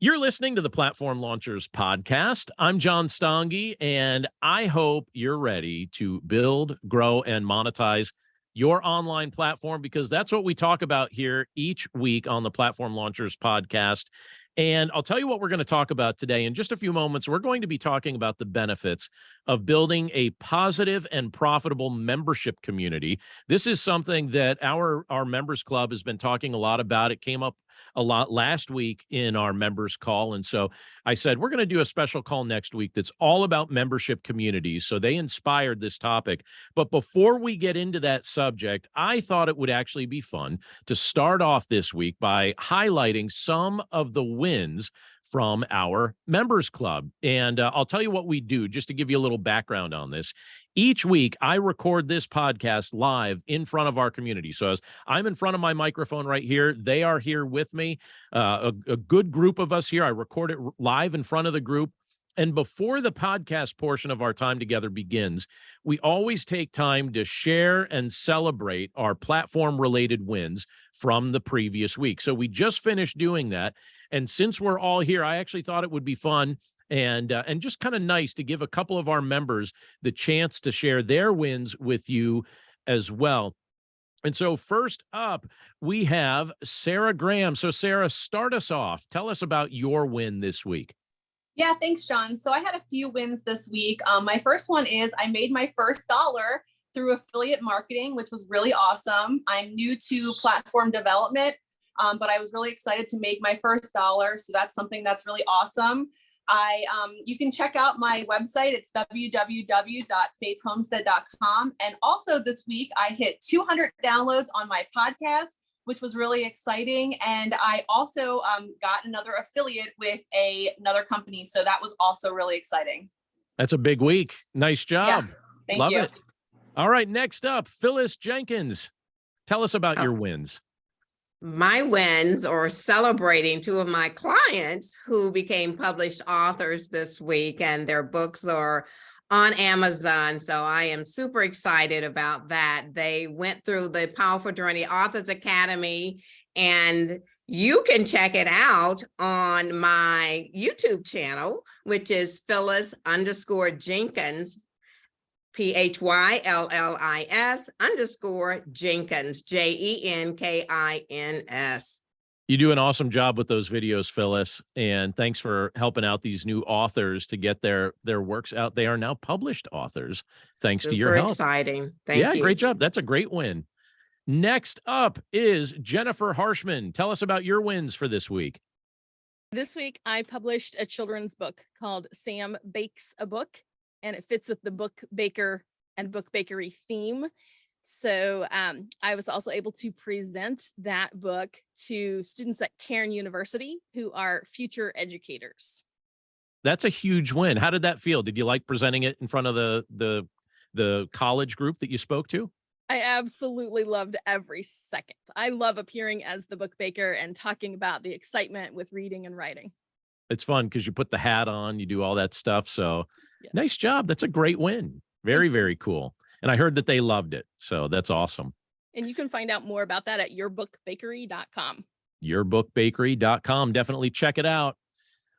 You're listening to the Platform Launchers podcast. I'm John Stange, and I hope you're ready to build, grow, and monetize your online platform because that's what we talk about here each week on the Platform Launchers podcast. And I'll tell you what we're going to talk about today. In just a few moments, we're going to be talking about the benefits of building a positive and profitable membership community. This is something that our members club has been talking a lot about. It came up a lot last week in our members call. And so I said, we're going to do a special call next week that's all about membership communities. So they inspired this topic. But before we get into that subject, I thought it would actually be fun to start off this week by highlighting some of the wins from our members club. And I'll tell you what we do just to give you a little background on this. Each week, I record this podcast live in front of our community. So as I'm in front of my microphone right here, they are here with me, a good group of us here. I record it live in front of the group. And before the podcast portion of our time together begins, we always take time to share and celebrate our platform-related wins from the previous week. So we just finished doing that. And since we're all here, I actually thought it would be fun and just kind of nice to give a couple of our members the chance to share their wins with you as well. And so first up, we have Sarah Graham. So Sarah, start us off. Tell us about your win this week. Yeah, thanks, John. So I had a few wins this week. My first one is I made my first dollar through affiliate marketing, which was really awesome. I'm new to platform development, but I was really excited to make my first dollar. So that's something that's really awesome. You can check out my website. It's www.faithhomestead.com. And also this week, I hit 200 downloads on my podcast, which was really exciting. And I also got another affiliate with another company. So that was also really exciting. That's a big week. Nice job. Yeah, thank Love you. it. All right, next up, Phyllis Jenkins. Tell us about your wins. My wins are celebrating two of my clients who became published authors this week, and their books are on Amazon. So I am super excited about that. They went through the Powerful Journey Authors Academy, and you can check it out on my YouTube channel, which is Phyllis_Jenkins, PHYLLIS_Jenkins, JENKINS. You do an awesome job with those videos, Phyllis, and thanks for helping out these new authors to get their works out. They are now published authors, thanks to your help. Exciting. Thank you. Yeah, great job. That's a great win. Next up is Jennifer Harshman. Tell us about your wins for this week. This week, I published a children's book called Sam Bakes a Book, and it fits with the book baker and book bakery theme. So I was also able to present that book to students at Cairn University who are future educators. That's a huge win. How did that feel? Did you like presenting it in front of the college group that you spoke to? I absolutely loved every second. I love appearing as the book baker and talking about the excitement with reading and writing. It's fun because you put the hat on, you do all that stuff. So yeah. Nice job. That's a great win. Very, very cool. And I heard that they loved it. So that's awesome. And you can find out more about that at yourbookbakery.com. Yourbookbakery.com. Definitely check it out.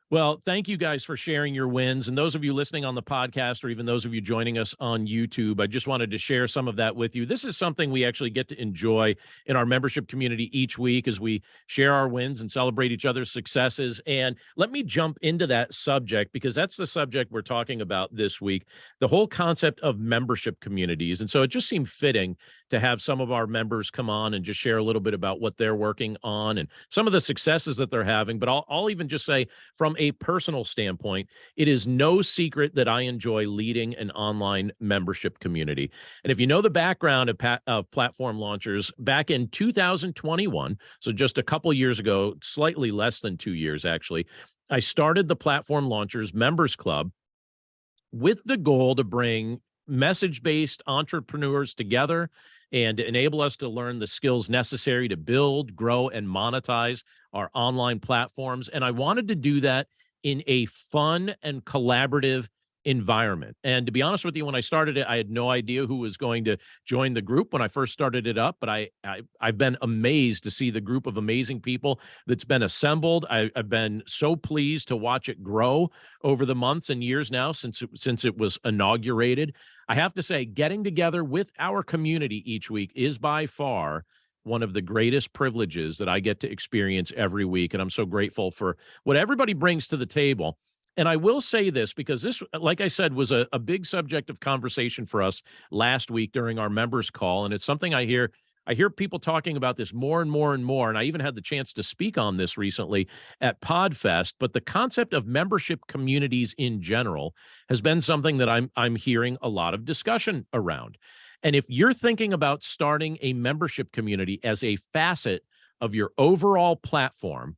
Well, thank you guys for sharing your wins. And those of you listening on the podcast, or even those of you joining us on YouTube, I just wanted to share some of that with you. This is something we actually get to enjoy in our membership community each week as we share our wins and celebrate each other's successes. And let me jump into that subject because that's the subject we're talking about this week, the whole concept of membership communities. And so it just seemed fitting to have some of our members come on and just share a little bit about what they're working on and some of the successes that they're having. But I'll even just say from a personal standpoint, it is no secret that I enjoy leading an online membership community. And if you know the background of Platform Launchers, back in 2021, so just a couple of years ago, slightly less than 2 years actually, I started the Platform Launchers Members Club with the goal to bring message-based entrepreneurs together and enable us to learn the skills necessary to build, grow, and monetize our online platforms. And I wanted to do that in a fun and collaborative environment. And to be honest with you, when I started it, I had no idea who was going to join the group when I first started it up, but I've been amazed to see the group of amazing people that's been assembled. I've been so pleased to watch it grow over the months and years now since it was inaugurated. I have to say, getting together with our community each week is by far one of the greatest privileges that I get to experience every week. And I'm so grateful for what everybody brings to the table. And I will say this, because this, like I said, was a big subject of conversation for us last week during our members call. And it's something I hear people talking about this more and more and more. And I even had the chance to speak on this recently at PodFest. But the concept of membership communities in general has been something that I'm hearing a lot of discussion around. And if you're thinking about starting a membership community as a facet of your overall platform,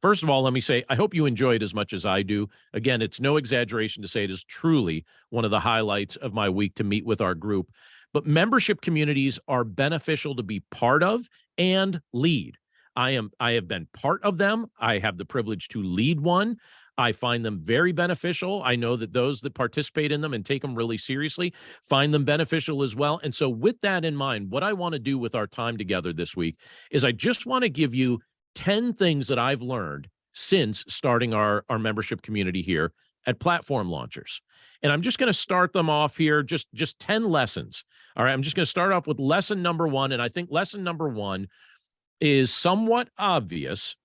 first of all, let me say, I hope you enjoy it as much as I do. Again, it's no exaggeration to say it is truly one of the highlights of my week to meet with our group. But membership communities are beneficial to be part of and lead. I have been part of them. I have the privilege to lead one. I find them very beneficial. I know that those that participate in them and take them really seriously find them beneficial as well. And so with that in mind, what I want to do with our time together this week is I just want to give you 10 things that I've learned since starting our membership community here at Platform Launchers. And I'm just going to start them off here, just 10 lessons. All right, I'm just going to start off with lesson number 1. And I think lesson number 1 is somewhat obvious,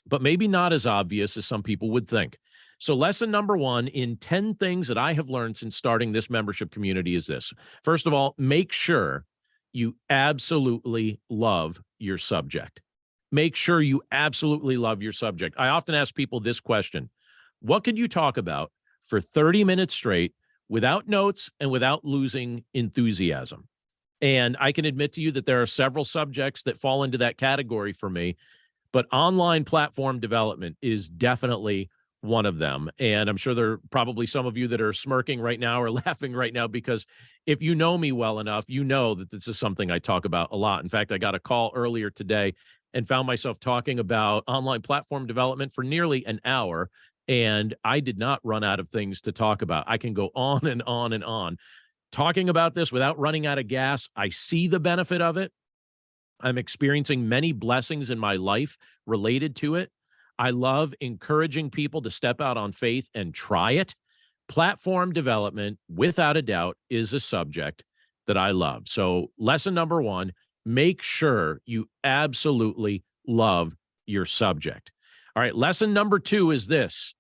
but maybe not as obvious as some people would think. So lesson number 1 in 10 things that I have learned since starting this membership community is this. First of all, make sure you absolutely love your subject. Make sure you absolutely love your subject. I often ask people this question: what could you talk about for 30 minutes straight without notes and without losing enthusiasm? And I can admit to you that there are several subjects that fall into that category for me, but online platform development is definitely one of them. And I'm sure there are probably some of you that are smirking right now or laughing right now, because if you know me well enough, you know that this is something I talk about a lot. In fact, I got a call earlier today and found myself talking about online platform development for nearly an hour, and I did not run out of things to talk about. I can go on and on and on talking about this without running out of gas. I see the benefit of it. I'm experiencing many blessings in my life related to it. I love encouraging people to step out on faith and try it. Platform development, without a doubt, is a subject that I love. So lesson number 1, make sure you absolutely love your subject. All right, lesson number 2 is this: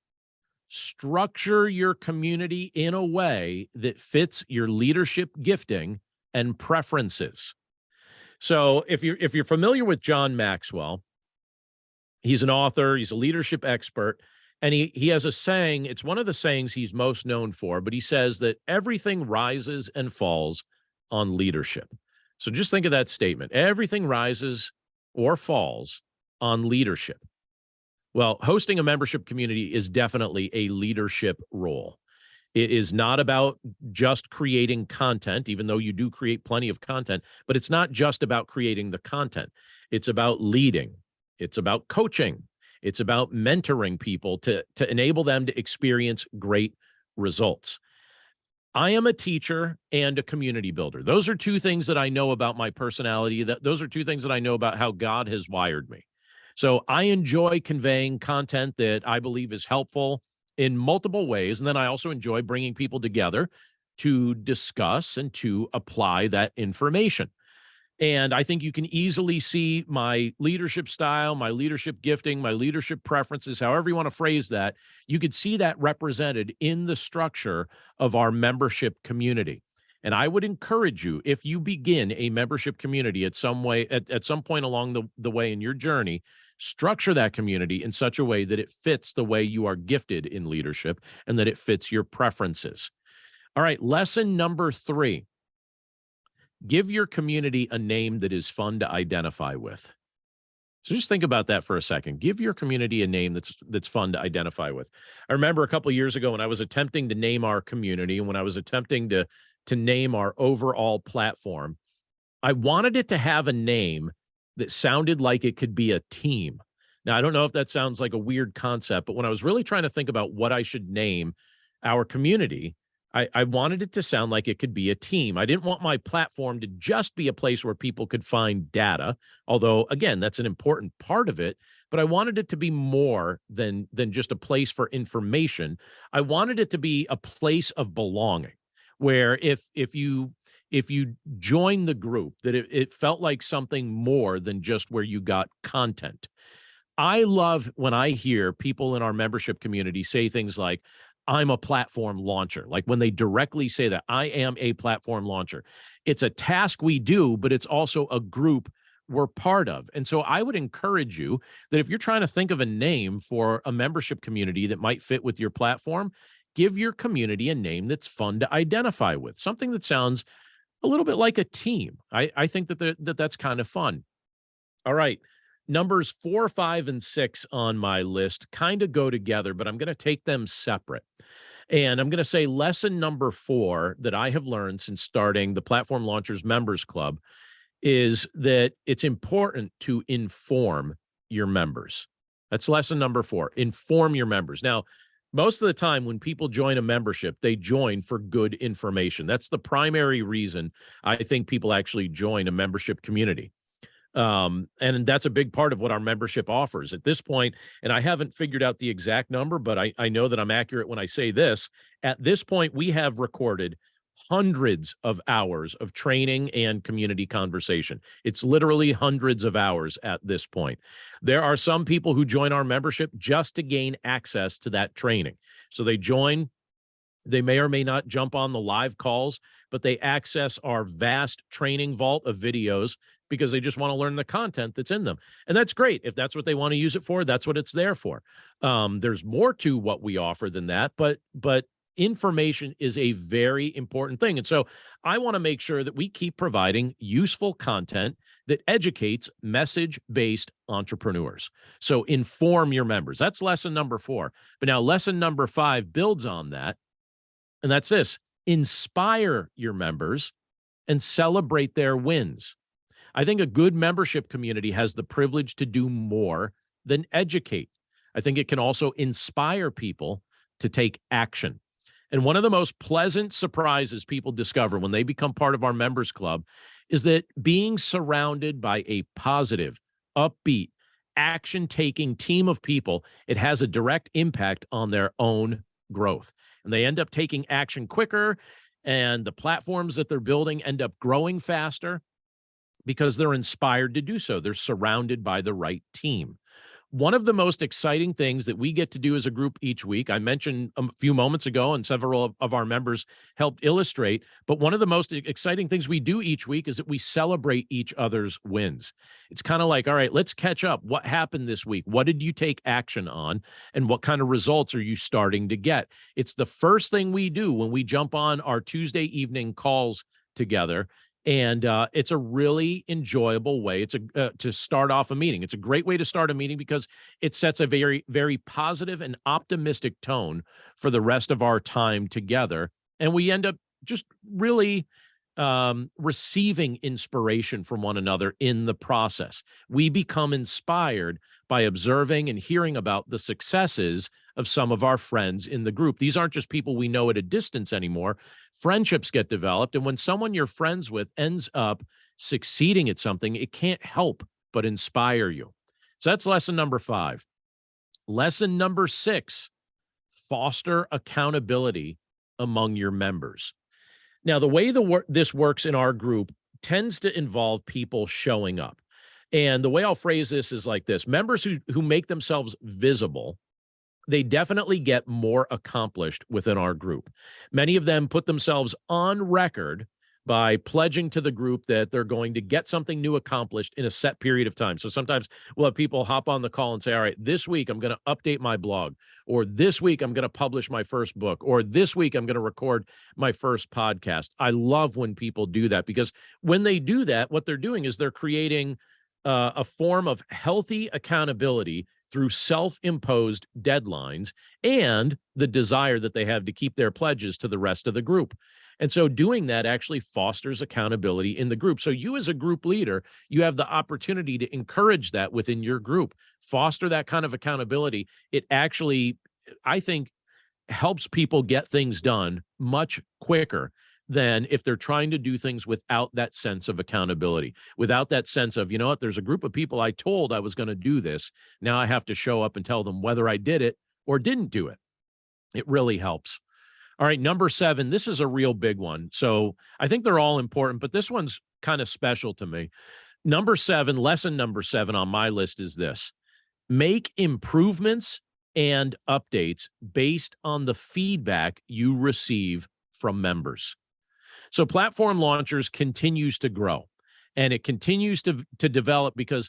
structure your community in a way that fits your leadership gifting and preferences. So if you're familiar with John Maxwell, he's an author, he's a leadership expert, and he has a saying. It's one of the sayings he's most known for, but he says that everything rises and falls on leadership. So just think of that statement. Everything rises or falls on leadership. Well, hosting a membership community is definitely a leadership role. It is not about just creating content, even though you do create plenty of content, but it's not just about creating the content. It's about leading. It's about coaching. It's about mentoring people to enable them to experience great results. I am a teacher and a community builder. Those are 2 things that I know about my personality. Those are 2 things that I know about how God has wired me. So I enjoy conveying content that I believe is helpful in multiple ways. And then I also enjoy bringing people together to discuss and to apply that information. And I think you can easily see my leadership style, my leadership gifting, my leadership preferences, however you want to phrase that. You could see that represented in the structure of our membership community. And I would encourage you, if you begin a membership community at some point along the way in your journey, structure that community in such a way that it fits the way you are gifted in leadership and that it fits your preferences. All right, lesson number 3. Give your community a name that is fun to identify with. So just think about that for a second. Give your community a name that's fun to identify with. I remember a couple of years ago when I was attempting to name our community and when I was attempting to name our overall platform, I wanted it to have a name that sounded like it could be a team. Now, I don't know if that sounds like a weird concept, but when I was really trying to think about what I should name our community, I wanted it to sound like it could be a team. I didn't want my platform to just be a place where people could find data, although, again, that's an important part of it. But I wanted it to be more than just a place for information. I wanted it to be a place of belonging, where if you join the group, that it felt like something more than just where you got content. I love when I hear people in our membership community say things like, I'm a platform launcher. Like when they directly say that, I am a platform launcher. It's a task we do, but it's also a group we're part of. And so I would encourage you that if you're trying to think of a name for a membership community that might fit with your platform, give your community a name that's fun to identify with, something that sounds a little bit like a team. I think that's kind of fun. All right. Numbers 4, 5, and 6 on my list kind of go together, but I'm going to take them separate. And I'm going to say lesson number 4 that I have learned since starting the Platform Launchers Members Club is that it's important to inform your members. That's lesson number 4. Inform your members. Now, most of the time when people join a membership, they join for good information. That's the primary reason I think people actually join a membership community. And that's a big part of what our membership offers at this point. And I haven't figured out the exact number, but I know that I'm accurate when I say this. At this point, we have recorded hundreds of hours of training and community conversation. It's literally hundreds of hours at this point. There are some people who join our membership just to gain access to that training. So they join. They may or may not jump on the live calls, but they access our vast training vault of videos because they just want to learn the content that's in them. And that's great. If that's what they want to use it for, that's what it's there for. There's more to what we offer than that, but information is a very important thing. And so I want to make sure that we keep providing useful content that educates message-based entrepreneurs. So inform your members. That's lesson number 4. But now lesson number 5 builds on that. And that's this: inspire your members and celebrate their wins. I think a good membership community has the privilege to do more than educate. I think it can also inspire people to take action. And one of the most pleasant surprises people discover when they become part of our members club is that being surrounded by a positive, upbeat, action-taking team of people, it has a direct impact on their own growth. And they end up taking action quicker, and the platforms that they're building end up growing faster because they're inspired to do so. They're surrounded by the right team. One of the most exciting things that we get to do as a group each week, I mentioned a few moments ago, and several of our members helped illustrate, but one of the most exciting things we do each week is that we celebrate each other's wins. It's kind of like, all right, let's catch up. What happened this week? What did you take action on? And what kind of results are you starting to get? It's the first thing we do when we jump on our Tuesday evening calls together. And it's a really enjoyable way to start off a meeting. It's a great way to start a meeting because it sets a very, very positive and optimistic tone for the rest of our time together. And we end up just really receiving inspiration from one another in the process. We become inspired by observing and hearing about the successes of some of our friends in the group. These aren't just people we know at a distance anymore. Friendships get developed, and when someone you're friends with ends up succeeding at something, it can't help but inspire you. So that's lesson number 5. Lesson number 6, foster accountability among your members. Now, the way this works in our group tends to involve people showing up. And the way I'll phrase this is like this: members who make themselves visible, they definitely get more accomplished within our group. Many of them put themselves on record by pledging to the group that they're going to get something new accomplished in a set period of time. So sometimes we'll have people hop on the call and say, all right, this week I'm going to update my blog, or this week I'm going to publish my first book, or this week I'm going to record my first podcast. I love when people do that, because when they do that, what they're doing is they're creating a form of healthy accountability through self-imposed deadlines and the desire that they have to keep their pledges to the rest of the group. And so doing that actually fosters accountability in the group. So you as a group leader, you have the opportunity to encourage that within your group, foster that kind of accountability. It actually, I think, helps people get things done much quicker than if they're trying to do things without that sense of accountability, without that sense of, you know what, there's a group of people I told I was going to do this. Now I have to show up and tell them whether I did it or didn't do it. It really helps. All right, number 7, this is a real big one. So I think they're all important, but this one's kind of special to me. Number 7, lesson number 7 on my list is this: make improvements and updates based on the feedback you receive from members. So Platform Launchers continues to grow, and it continues to develop because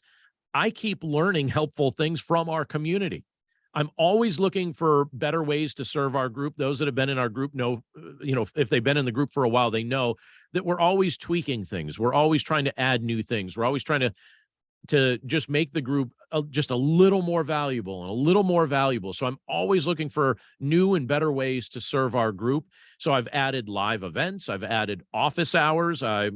I keep learning helpful things from our community. I'm always looking for better ways to serve our group. Those that have been in our group know, if they've been in the group for a while, they know that we're always tweaking things. We're always trying to add new things. We're always trying to just make the group just a little more valuable and a little more valuable. So I'm always looking for new and better ways to serve our group. So I've added live events. I've added office hours. I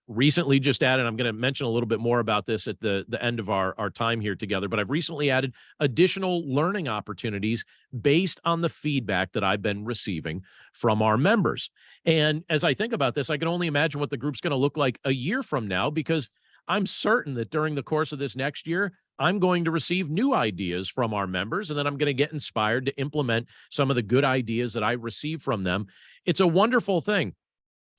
recently just added, I'm going to mention a little bit more about this at the end of our time here together, but I've recently added additional learning opportunities based on the feedback that I've been receiving from our members. And as I think about this, I can only imagine what the group's going to look like a year from now, because I'm certain that during the course of this next year, I'm going to receive new ideas from our members, and then I'm going to get inspired to implement some of the good ideas that I receive from them. It's a wonderful thing.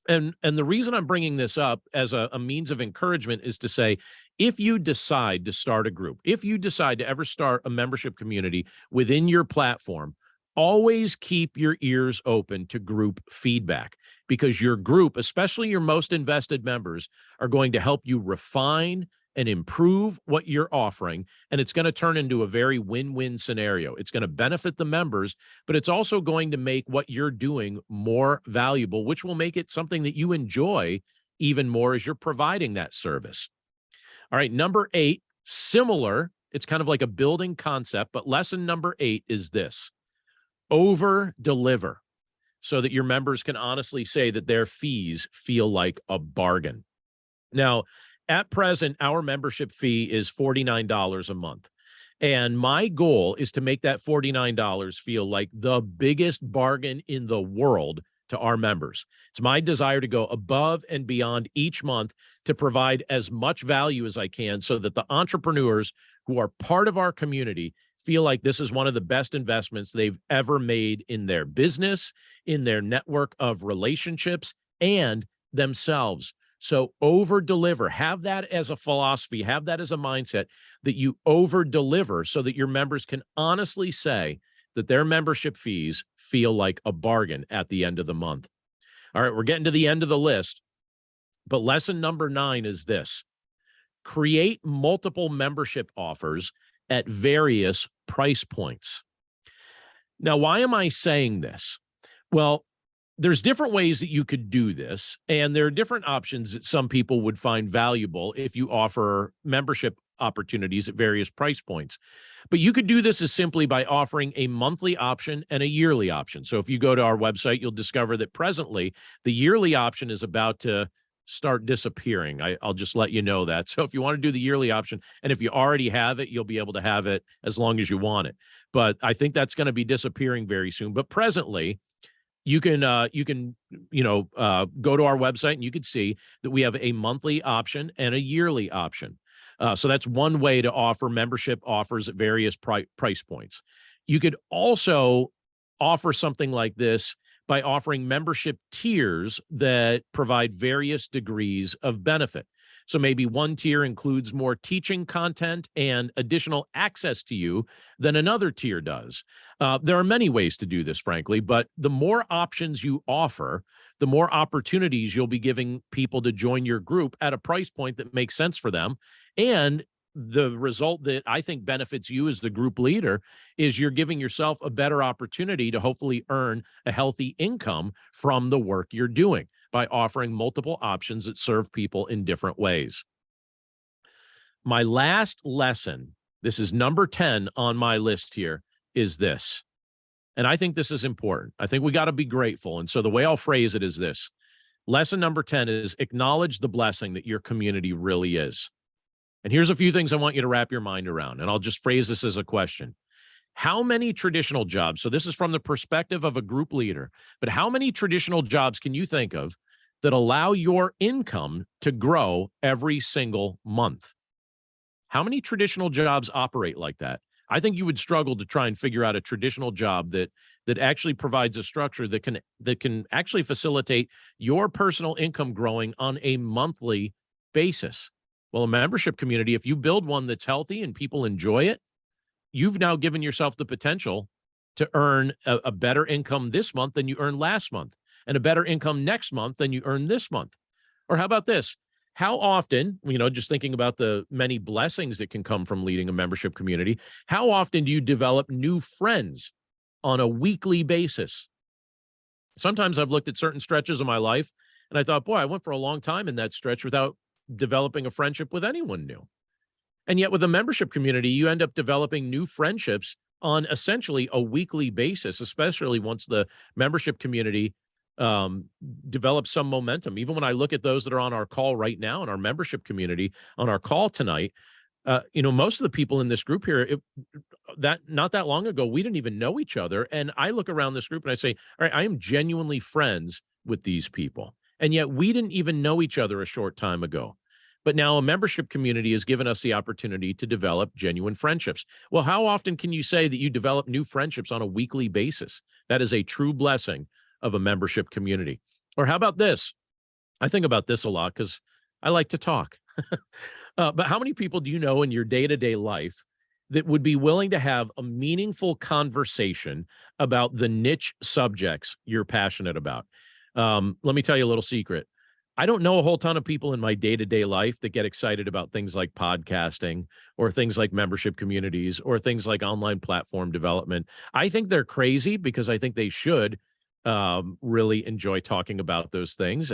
And the reason I'm bringing this up as a means of encouragement is to say, if you decide to start a group, if you decide to ever start a membership community within your platform, always keep your ears open to group feedback, because your group, especially your most invested members, are going to help you refine and improve what you're offering. And it's going to turn into a very win-win scenario. It's going to benefit the members, but it's also going to make what you're doing more valuable, which will make it something that you enjoy even more as you're providing that service. All right, number 8, similar. It's kind of like a building concept, but lesson number 8 is this: over deliver, so that your members can honestly say that their fees feel like a bargain. Now, at present, our membership fee is $49 a month. And my goal is to make that $49 feel like the biggest bargain in the world to our members. It's my desire to go above and beyond each month to provide as much value as I can, so that the entrepreneurs who are part of our community feel like this is one of the best investments they've ever made in their business, in their network of relationships, and themselves. So over deliver, have that as a philosophy, have that as a mindset, that you over deliver, so that your members can honestly say that their membership fees feel like a bargain at the end of the month. All right, we're getting to the end of the list, but lesson number 9 is this: create multiple membership offers at various price points. Now, why am I saying this? Well, there's different ways that you could do this, and there are different options that some people would find valuable if you offer membership opportunities at various price points. But you could do this as simply by offering a monthly option and a yearly option. So if you go to our website, you'll discover that presently the yearly option is about to start disappearing. I'll just let you know that. So if you want to do the yearly option, and if you already have it, you'll be able to have it as long as you want it. But I think that's going to be disappearing very soon. But presently, you can go to our website and you can see that we have a monthly option and a yearly option. So that's one way to offer membership offers at various price points. You could also offer something like this by offering membership tiers that provide various degrees of benefit. So maybe one tier includes more teaching content and additional access to you than another tier does. There are many ways to do this, frankly, but the more options you offer, the more opportunities you'll be giving people to join your group at a price point that makes sense for them. And the result that I think benefits you as the group leader is you're giving yourself a better opportunity to hopefully earn a healthy income from the work you're doing by offering multiple options that serve people in different ways. My last lesson, this is number 10 on my list here, is this. And I think this is important. I think we got to be grateful. And so the way I'll phrase it is this. Lesson number 10 is acknowledge the blessing that your community really is. And here's a few things I want you to wrap your mind around, and I'll just phrase this as a question. How many traditional jobs, so this is from the perspective of a group leader, but how many traditional jobs can you think of that allow your income to grow every single month? How many traditional jobs operate like that? I think you would struggle to try and figure out a traditional job that actually provides a structure that can actually facilitate your personal income growing on a monthly basis. Well, a membership community, if you build one that's healthy and people enjoy it, you've now given yourself the potential to earn a better income this month than you earned last month, and a better income next month than you earned this month. Or how about this? How often, just thinking about the many blessings that can come from leading a membership community, how often do you develop new friends on a weekly basis? Sometimes I've looked at certain stretches of my life and I thought, boy, I went for a long time in that stretch without developing a friendship with anyone new. And yet with a membership community, you end up developing new friendships on essentially a weekly basis, especially once the membership community develops some momentum. Even when I look at those that are on our call right now in our membership community on our call tonight, most of the people in this group here, that not that long ago, we didn't even know each other. And I look around this group and I say, all right, I am genuinely friends with these people. And yet we didn't even know each other a short time ago. But now a membership community has given us the opportunity to develop genuine friendships. Well, how often can you say that you develop new friendships on a weekly basis? That is a true blessing of a membership community. Or how about this? I think about this a lot because I like to talk. But how many people do you know in your day-to-day life that would be willing to have a meaningful conversation about the niche subjects you're passionate about? Let me tell you a little secret. I don't know a whole ton of people in my day-to-day life that get excited about things like podcasting or things like membership communities or things like online platform development. I think they're crazy because I think they should really enjoy talking about those things,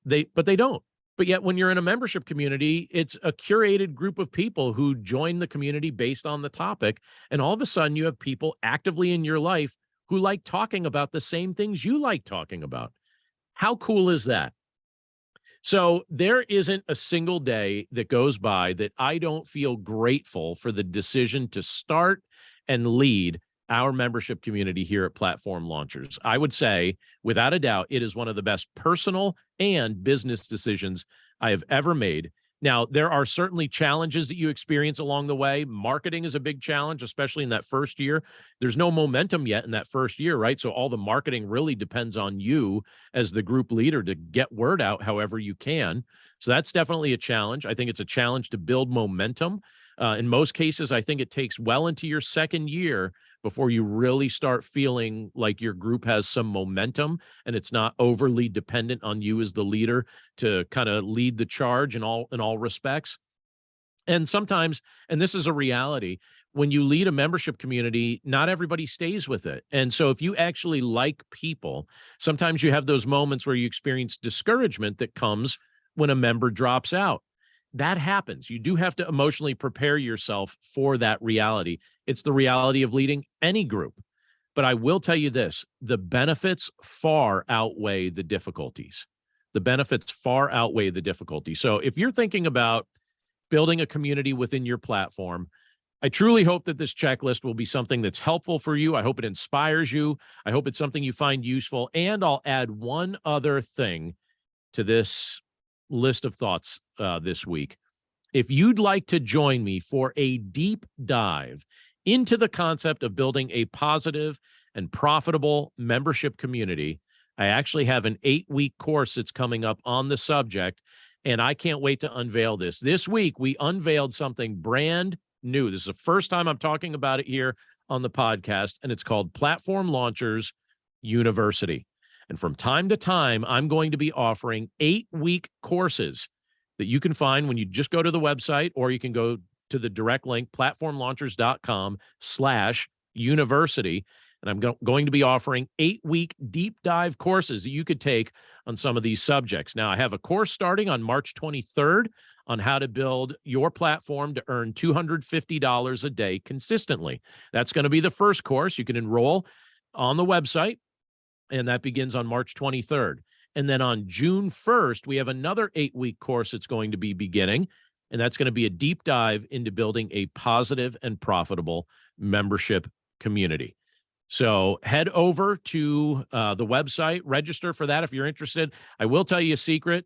but they don't. But yet when you're in a membership community, it's a curated group of people who join the community based on the topic. And all of a sudden you have people actively in your life who like talking about the same things you like talking about. How cool is that? So there isn't a single day that goes by that I don't feel grateful for the decision to start and lead our membership community here at Platform Launchers. I would say, without a doubt, it is one of the best personal and business decisions I have ever made. Now, there are certainly challenges that you experience along the way. Marketing is a big challenge, especially in that first year. There's no momentum yet in that first year, right? So all the marketing really depends on you as the group leader to get word out however you can. So that's definitely a challenge. I think it's a challenge to build momentum. In most cases, I think it takes well into your second year before you really start feeling like your group has some momentum and it's not overly dependent on you as the leader to kind of lead the charge in all respects. And sometimes, and this is a reality, when you lead a membership community, not everybody stays with it. And so if you actually like people, sometimes you have those moments where you experience discouragement that comes when a member drops out. That happens. You do have to emotionally prepare yourself for that reality. It's the reality of leading any group. But I will tell you this, the benefits far outweigh the difficulties. The benefits far outweigh the difficulties. So if you're thinking about building a community within your platform, I truly hope that this checklist will be something that's helpful for you. I hope it inspires you. I hope it's something you find useful. And I'll add one other thing to this list of thoughts this week. If you'd like to join me for a deep dive into the concept of building a positive and profitable membership community, I actually have an 8-week course that's coming up on the subject, and I can't wait to unveil this. This week, we unveiled something brand new. This is the first time I'm talking about it here on the podcast, and it's called Platform Launchers University. And from time to time, I'm going to be offering 8-week courses that you can find when you just go to the website, or you can go to the direct link, platformlaunchers.com/university. And I'm going to be offering 8-week deep dive courses that you could take on some of these subjects. Now, I have a course starting on March 23rd on how to build your platform to earn $250 a day consistently. That's going to be the first course. You can enroll on the website, and that begins on March 23rd. And then on June 1st, we have another 8-week course that's going to be beginning. And that's going to be a deep dive into building a positive and profitable membership community. So head over to the website, register for that if you're interested. I will tell you a secret.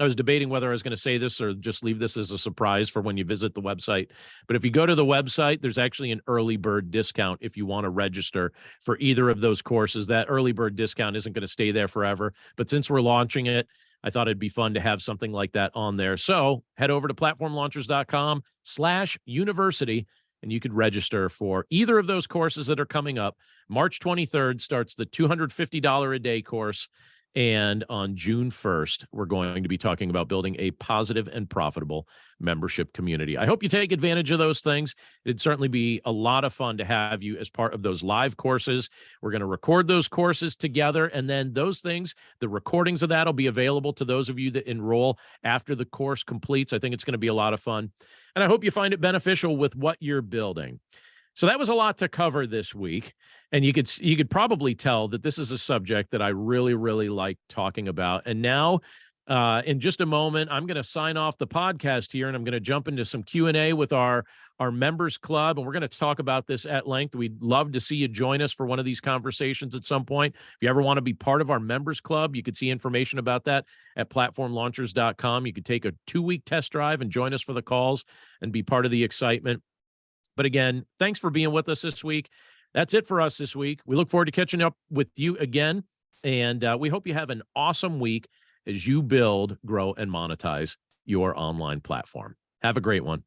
I was debating whether I was going to say this or just leave this as a surprise for when you visit the website. But if you go to the website, there's actually an early bird discount if you want to register for either of those courses. That early bird discount isn't going to stay there forever. But since we're launching it, I thought it'd be fun to have something like that on there. So head over to platformlaunchers.com/university and you could register for either of those courses that are coming up. March 23rd starts the $250 a day course. And on June 1st, we're going to be talking about building a positive and profitable membership community. I hope you take advantage of those things. It'd certainly be a lot of fun to have you as part of those live courses. We're going to record those courses together, and then those things, the recordings of that will be available to those of you that enroll after the course completes. I think it's going to be a lot of fun, and I hope you find it beneficial with what you're building. So that was a lot to cover this week. And you could probably tell that this is a subject that I really, really like talking about. And now, in just a moment, I'm going to sign off the podcast here, and I'm going to jump into some Q&A with our members club. And we're going to talk about this at length. We'd love to see you join us for one of these conversations at some point. If you ever want to be part of our members club, you could see information about that at platformlaunchers.com. You could take a 2-week test drive and join us for the calls and be part of the excitement. But again, thanks for being with us this week. That's it for us this week. We look forward to catching up with you again. And we hope you have an awesome week as you build, grow, and monetize your online platform. Have a great one.